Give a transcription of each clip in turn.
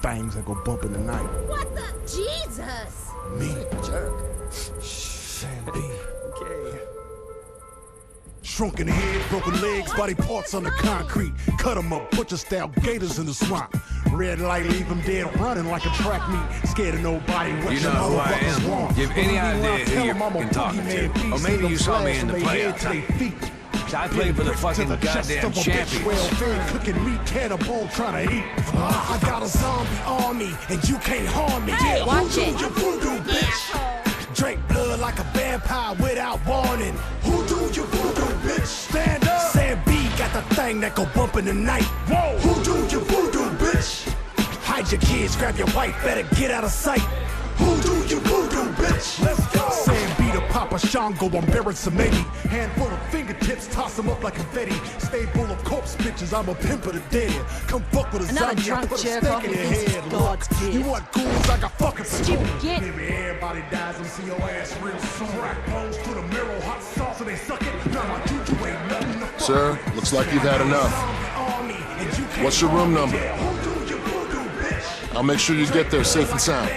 things that go bump in the night. What the? Jesus! Me. Jerk. Sam B. Okay. Shrunken head, broken legs, body parts on the concrete. Cut 'em up, butcher style gators in the swamp. Red light, leave 'em dead, running like a track meet. Scared of nobody. You know who I am. Give any idea who you're fucking talking to. Or maybe you saw me in the playoffs. I played for the fucking goddamn champions. Cooking meat, cannibal, trying to eat. I got a zombie army, and you can't harm me. Hey, watch it. You voodoo, bitch. Drink blood like a vampire without warning. Who do you voodoo, bitch? Stand up. Sam B got the thing that go bump in the night. Whoa. Who do you voodoo, bitch? Hide your kids, grab your wife, better get out of sight. Who do you voodoo, bitch? Let's go. Sam B to Papa Shango, I'm Baron Samedi. Handful of fingertips, toss them up like confetti. Stay full of corpse bitches, I'm a pimp of the dead. Come fuck with a Another zombie, I drunk put a jerk stick off in your against head. God's Look, gift. you want ghouls, I got fucking Stupid git. Maybe everybody dies and see your ass real soon. Crack bones to the marrow, hot sauce and they suck it. Now my juju ain't nothing to fuck Sir, with. looks like you've had enough. What's your room number? I'll make sure you get there safe and sound.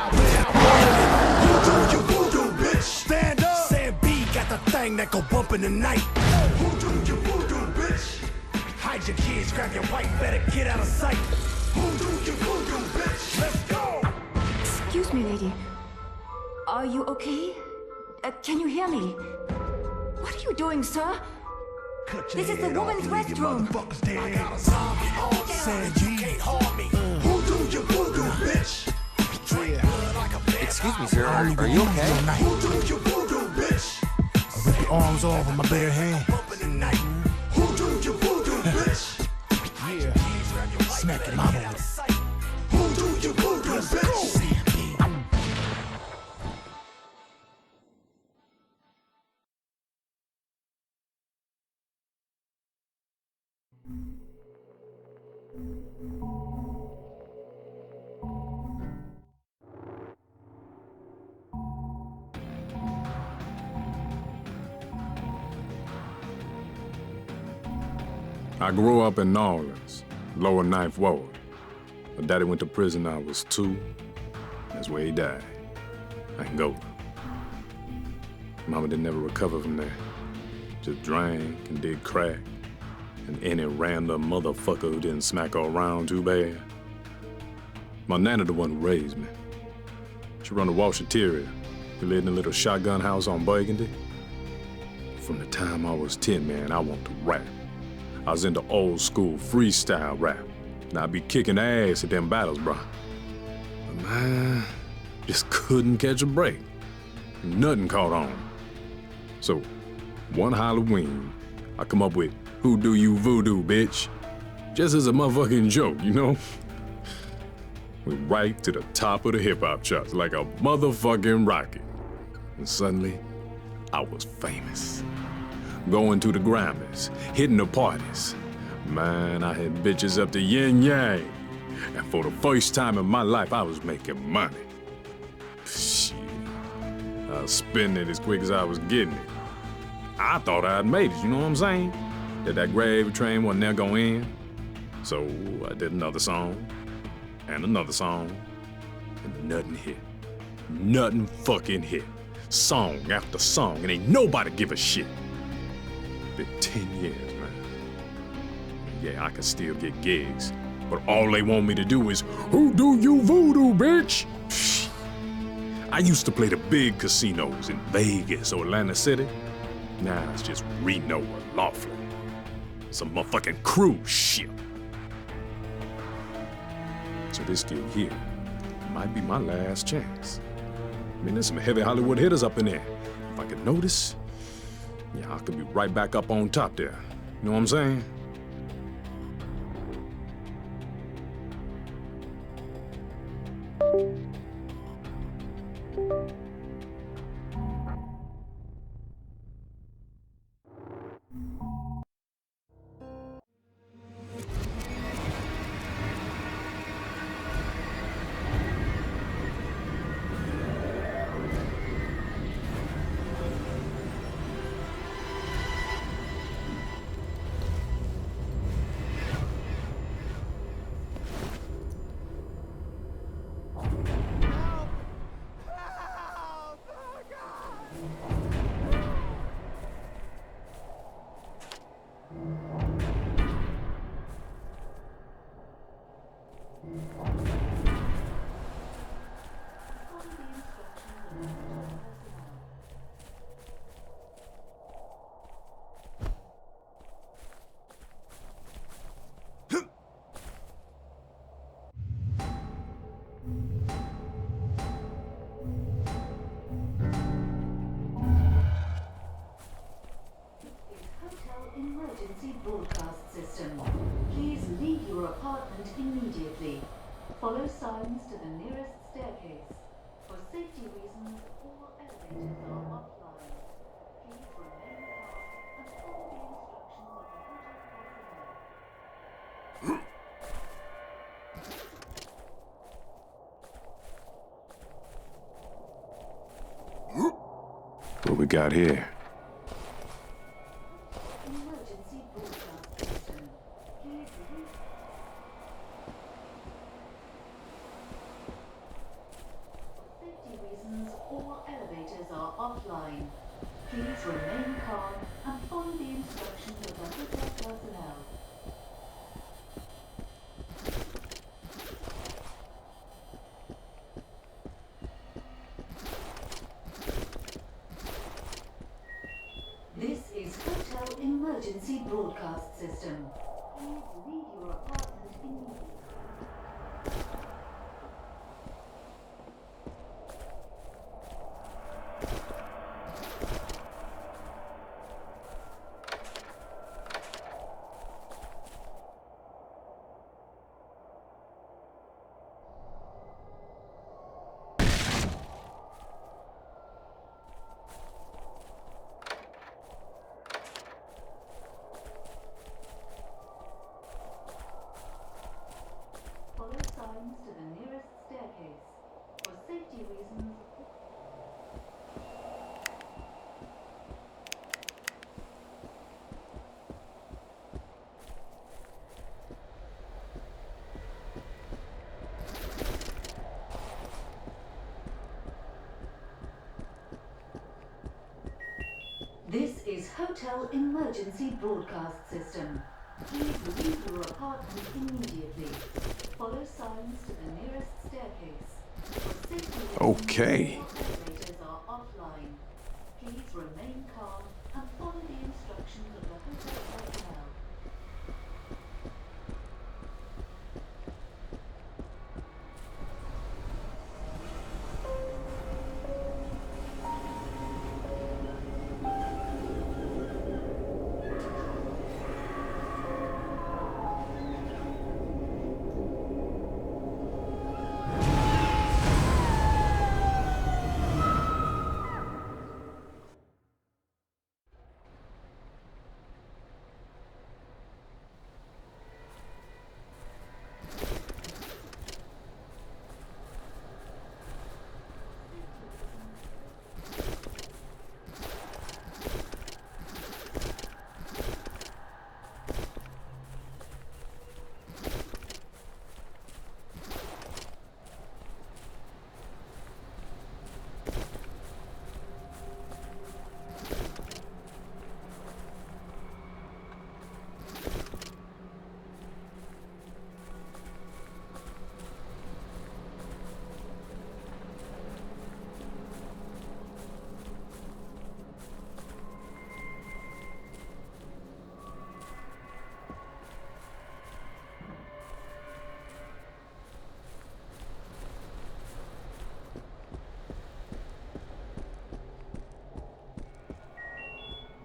Who do you voodoo, bitch? Stand up. Sam B got the thing that go bump in the night. Who do you voodoo, bitch? Hide your kids, grab your wife, better get out of sight. Who do you voodoo, bitch? Let's go. Excuse me, lady. Are you okay? Can you hear me? What are you doing, sir? This is the woman's restroom. I got a zombie on Sam B can't harm me. Who do you voodoo, bitch? Drink blood like a vampire. Excuse me, sir. Are you okay? Who do you voodoo, bitch? I rip your arms off with my bare hand. Bump in the night. Who do you voodoo, bitch? Yeah. Smack your mama with it. Who do you voodoo, bitch? I grew up in New Orleans, lower Ninth Ward. My daddy went to prison when I was 2. That's where he died. Angola. Mama didn't ever recover from there. Just drank and did crack. And any random motherfucker who didn't smack her around too bad. My nana the one who raised me. She run a washateria. We lived in a little shotgun house on Burgundy. From the time I was 10, man, I wanted to rap. I was into old school freestyle rap. And I'd be kicking ass at them battles, bro. But man, just couldn't catch a break. Nothing caught on. So, one Halloween, I come up with, "Who do you voodoo, bitch?" Just as a motherfucking joke, you know? Went right to the top of the hip-hop charts like a motherfucking rocket. And suddenly, I was famous. Going to the Grammys, hitting the parties. Man, I had bitches up to yin yang. And for the first time in my life, I was making money. Shit. I was spending it as quick as I was getting it. I thought I'd made it, you know what I'm saying? That gravy train wasn't never gonna end. So I did another song, and another song, and nothing hit. Nothing fucking hit. Song after song, and ain't nobody give a shit. Been 10 years, man. Yeah, I can still get gigs, but all they want me to do is, "Who do you voodoo, bitch?" I used to play the big casinos in Vegas or Atlantic City. Now it's just Reno or Laughlin. Some motherfucking cruise ship. So this gig here might be my last chance. I mean, there's some heavy Hollywood hitters up in there. If I could notice, yeah, I could be right back up on top there. You know what I'm saying? immediately. Follow signs to the nearest staircase. For safety reasons, all elevators are offline. Please remain calm and follow the instructions of the hotel personnel. What we got here? Emergency broadcast system. Please leave. For safety reasons, all elevators are offline. Please remain calm and follow the instructions of the hotel personnel. This is Hotel Emergency Broadcast System. Please leave your apartment immediately. Follow signs to the nearest staircase. For safety reasons, this is Hotel Emergency Broadcast System. Please leave your apartment immediately. Follow signs to the nearest staircase. For safety reasons, Okay. all elevators are offline. Please remain calm and follow the instructions of the hotel personnel.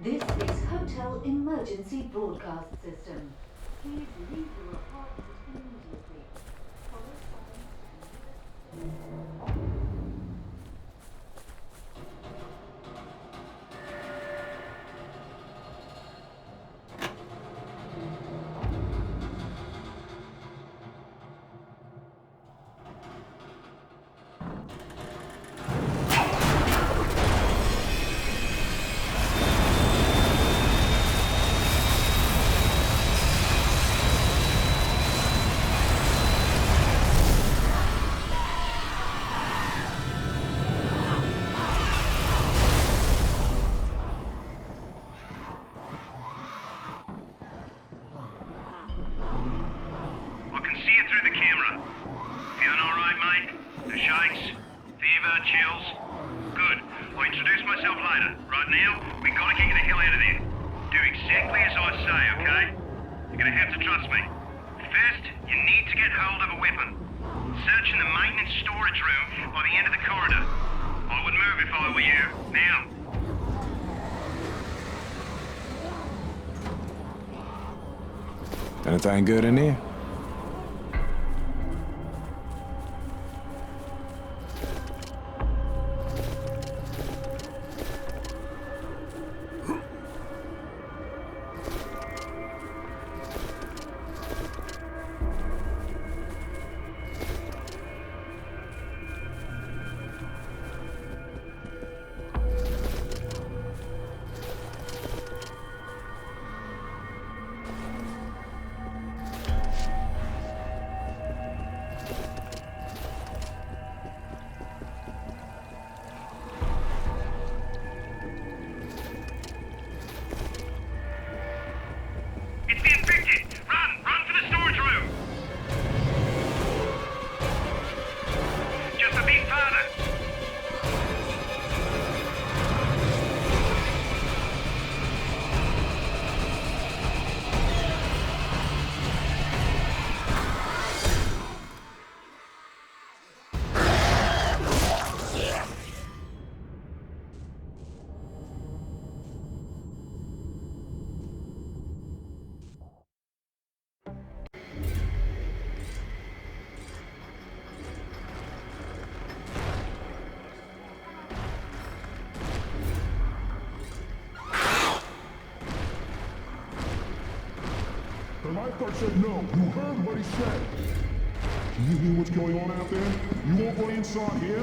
This is Hotel Emergency Broadcast System. Please leave your apartment immediately. Follow signs to the nearest staircase. Anything good in there? lifeguard said no. You heard what he said. Do you hear what's going on out there? You won't go inside here?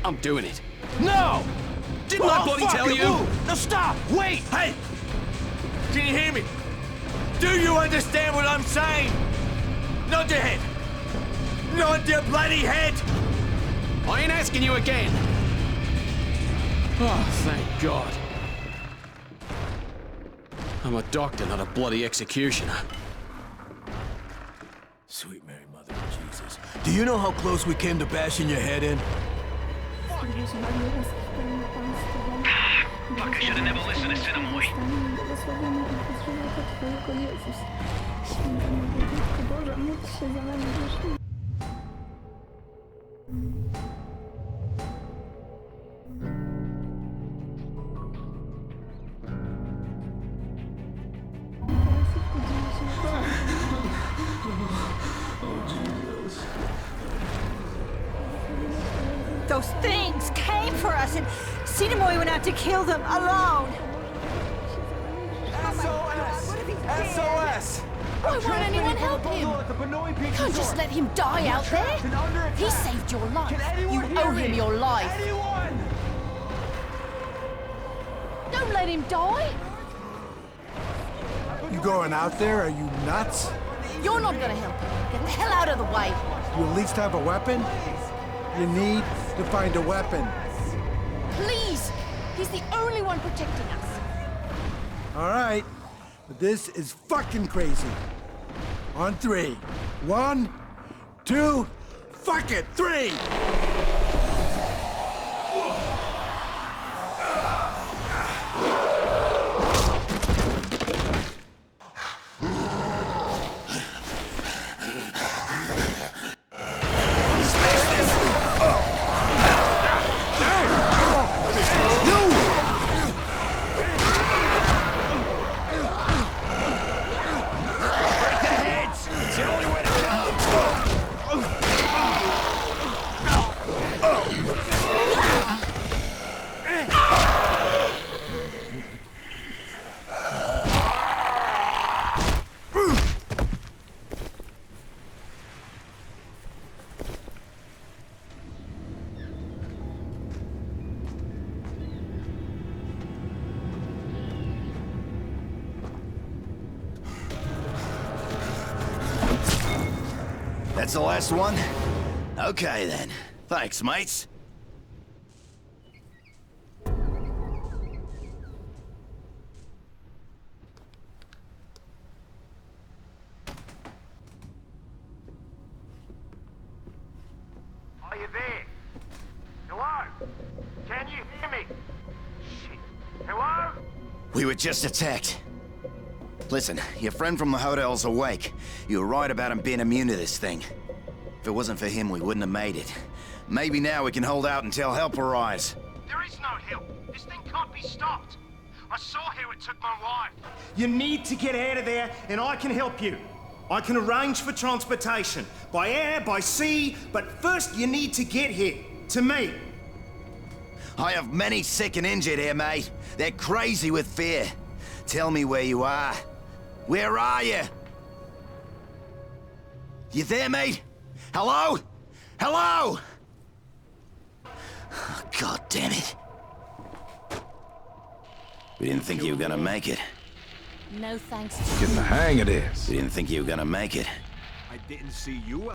I'm doing it. No! Didn't I bloody tell you? No, stop! Wait! Hey! Can you hear me? Do you understand what I'm saying? Nod your head. Nod your bloody head! I ain't asking you again. Oh, thank God. I'm a doctor, not a bloody executioner. Sweet Mary, Mother of Jesus. Do you know how close we came to bashing your head in? Fuck, I should have never listened to Cinnamon. Those things came for us, and Cinemoy went out to kill them alone. SOS! SOS! Why won't anyone help him? Can't just let him die out there. He saved your life. You owe him your life. Don't let him die. You going out there? Are you nuts? You're not gonna help him. Get the hell out of the way. You at least have a weapon? You need to find a weapon. Please. He's the only one protecting us. All right, but this is fucking crazy. On 3. 1, 2, fuck it, 3! That's the last one? Okay, then. Thanks, mates. Are you there? Hello? Can you hear me? Shit. Hello? We were just attacked. Listen, your friend from the hotel's awake. You were right about him being immune to this thing. If it wasn't for him, we wouldn't have made it. Maybe now we can hold out until help arrives. There is no help. This thing can't be stopped. I saw how it took my wife. You need to get out of there, and I can help you. I can arrange for transportation, by air, by sea, but first you need to get here, to me. I have many sick and injured here, mate. They're crazy with fear. Tell me where you are. Where are you? You there, mate? Hello? Hello? Oh, God damn it. We didn't think you were gonna make it. No thanks. Getting the hang of this. We didn't think you were gonna make it. I didn't see you